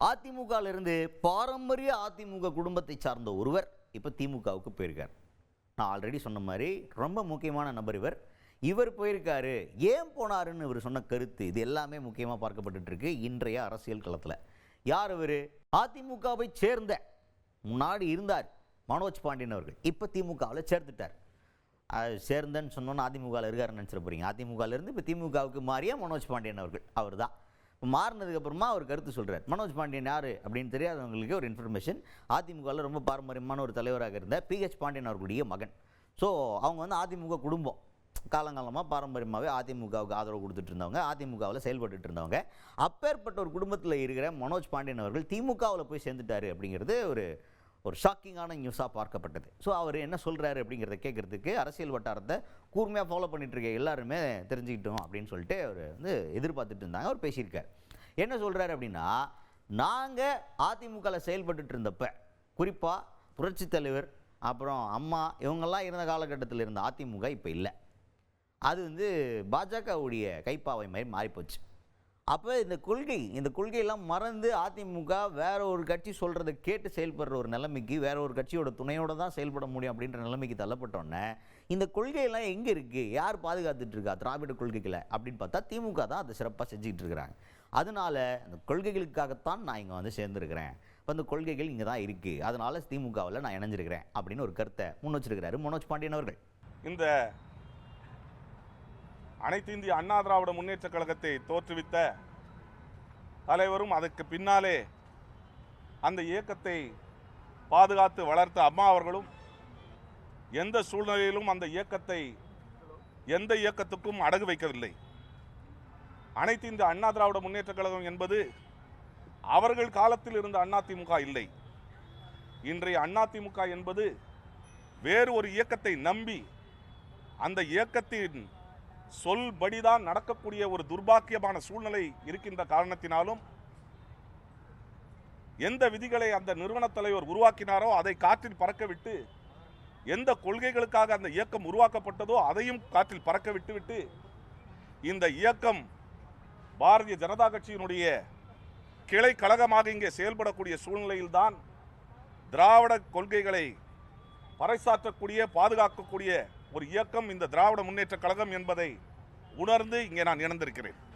அதிமுகவிலிருந்து பாரம்பரிய அதிமுக குடும்பத்தை சார்ந்த ஒருவர் இப்போ திமுகவுக்கு போயிருக்கார். நான் ஆல்ரெடி சொன்ன மாதிரி ரொம்ப முக்கியமான நபர் இவர். இவர் போயிருக்காரு, ஏன் போனாருன்னு இவர் சொன்ன கருத்து, இது எல்லாமே முக்கியமாக பார்க்கப்பட்டு இருக்கு இன்றைய அரசியல் களத்தில். யார் இவர்? அதிமுகவை சேர்ந்த முன்னாடி இருந்தார் மனோஜ் பாண்டியன் அவர்கள், இப்போ திமுகவில் சேர்த்துட்டார். சேர்ந்தன்னு சொன்னோன்னு அதிமுகவில் இருக்காருன்னு நினச்சிட போறீங்க. அதிமுகவிலிருந்து இப்போ திமுகவுக்கு மாறிய மனோஜ் பாண்டியன் அவர்கள், அவர் தான். இப்போ மாறினதுக்கப்புறமா அவர் கருத்து சொல்கிறார். மனோஜ் பாண்டியன் யார் அப்படின்னு தெரியாதவங்களுக்கு ஒரு இன்ஃபர்மேஷன். அதிமுகவில் ரொம்ப பாரம்பரியமான ஒரு தலைவராக இருந்த PH பாண்டியன் அவர்களுடைய மகன். ஸோ அவங்க வந்து அதிமுக குடும்பம், காலங்காலமாக பாரம்பரியமாகவே அதிமுகவுக்கு ஆதரவு கொடுத்துட்டு இருந்தவங்க, அதிமுகவில் செயல்பட்டு இருந்தவங்க. அப்பேற்பட்ட ஒரு குடும்பத்தில் இருக்கிற மனோஜ் பாண்டியன் அவர்கள் திமுகவில் போய் சேர்ந்துட்டார் அப்படிங்கிறது ஒரு ஷாக்கிங்கான நியூஸாக பார்க்கப்பட்டது. ஸோ அவர் என்ன சொல்கிறாரு அப்படிங்கிறத கேட்குறதுக்கு அரசியல் வட்டாரத்தை கூர்மையாக ஃபாலோ பண்ணிட்டு இருக்க எல்லாருமே தெரிஞ்சுக்கிட்டோம் அப்படின்னு சொல்லிட்டு அவர் வந்து எதிர்பார்த்துட்டு இருந்தாங்க. அவர் பேசியிருக்கார். என்ன சொல்கிறாரு அப்படின்னா, நாங்கள் அதிமுகவில் செயல்பட்டு இருந்தப்ப, குறிப்பாக புரட்சி தலைவர் அப்புறம் அம்மா இவங்கெல்லாம் இருந்த காலகட்டத்தில் இருந்த அதிமுக இப்போ இல்லை. அது வந்து பாஜகவுடைய கைப்பாவை மாதிரி மாறிப்போச்சு. அப்போ இந்த கொள்கையெல்லாம் மறந்து அதிமுக வேற ஒரு கட்சி சொல்கிறத கேட்டு செயல்படுற ஒரு நிலைமைக்கு, வேற ஒரு கட்சியோட துணையோடு தான் செயல்பட முடியும் அப்படின்ற நிலைமைக்கு தள்ளப்பட்டோன்னே, இந்த கொள்கையெல்லாம் எங்கே இருக்குது, யார் பாதுகாத்துட்டு இருக்கா திராவிட கொள்கைகளை அப்படின்னு பார்த்தா திமுக தான் அதை சிறப்பாக செஞ்சுக்கிட்டு இருக்கிறாங்க. அதனால அந்த கொள்கைகளுக்காகத்தான் நான் இங்கே வந்து சேர்ந்துருக்கிறேன். இப்போ அந்த கொள்கைகள் இங்கே தான் இருக்குது, அதனால திமுகவில் நான் இணைஞ்சிருக்கிறேன் அப்படின்னு ஒரு கருத்தை முன் வச்சிருக்கிறாரு மனோஜ் பாண்டியன் அவர்கள். இந்த அனைத்து இந்திய அண்ணா திராவிட முன்னேற்ற கழகத்தை தோற்றுவித்த தலைவரும் அதற்கு பின்னாலே அந்த இயக்கத்தை பாதுகாத்து வளர்த்த அம்மா அவர்களும் எந்த சூழ்நிலையிலும் அந்த இயக்கத்தை எந்த இயக்கத்துக்கும் அடகு வைக்கவில்லை. அனைத்து இந்திய அண்ணா திராவிட முன்னேற்ற கழகம் என்பது அவர்கள் காலத்தில் இருந்த அதிமுக இல்லை. இன்றைய அதிமுக என்பது வேறு ஒரு இயக்கத்தை நம்பி அந்த இயக்கத்தின் சொல்படிதான் நடக்கக்கூடிய ஒரு துர்பாக்கியமான சூழ்நிலை இருக்கின்ற காரணத்தினாலும் எந்த விதிகளை அந்த நிறுவன தலைவர் உருவாக்கினாரோ அதை காற்றில் பறக்கவிட்டு, எந்த கொள்கைகளுக்காக அந்த இயக்கம் உருவாக்கப்பட்டதோ அதையும் காற்றில் பறக்க விட்டுவிட்டு, இந்த இயக்கம் பாரதிய ஜனதா கட்சியினுடைய கிளை கழகமாக இங்கே செயல்படக்கூடிய சூழ்நிலையில்தான் திராவிட கொள்கைகளை பறைசாற்றக்கூடிய பாதுகாக்கக்கூடிய ஒரு இயக்கம் இந்த திராவிட முன்னேற்ற கழகம் என்பதை உணர்ந்து இங்கே நான் இணைந்திருக்கிறேன்.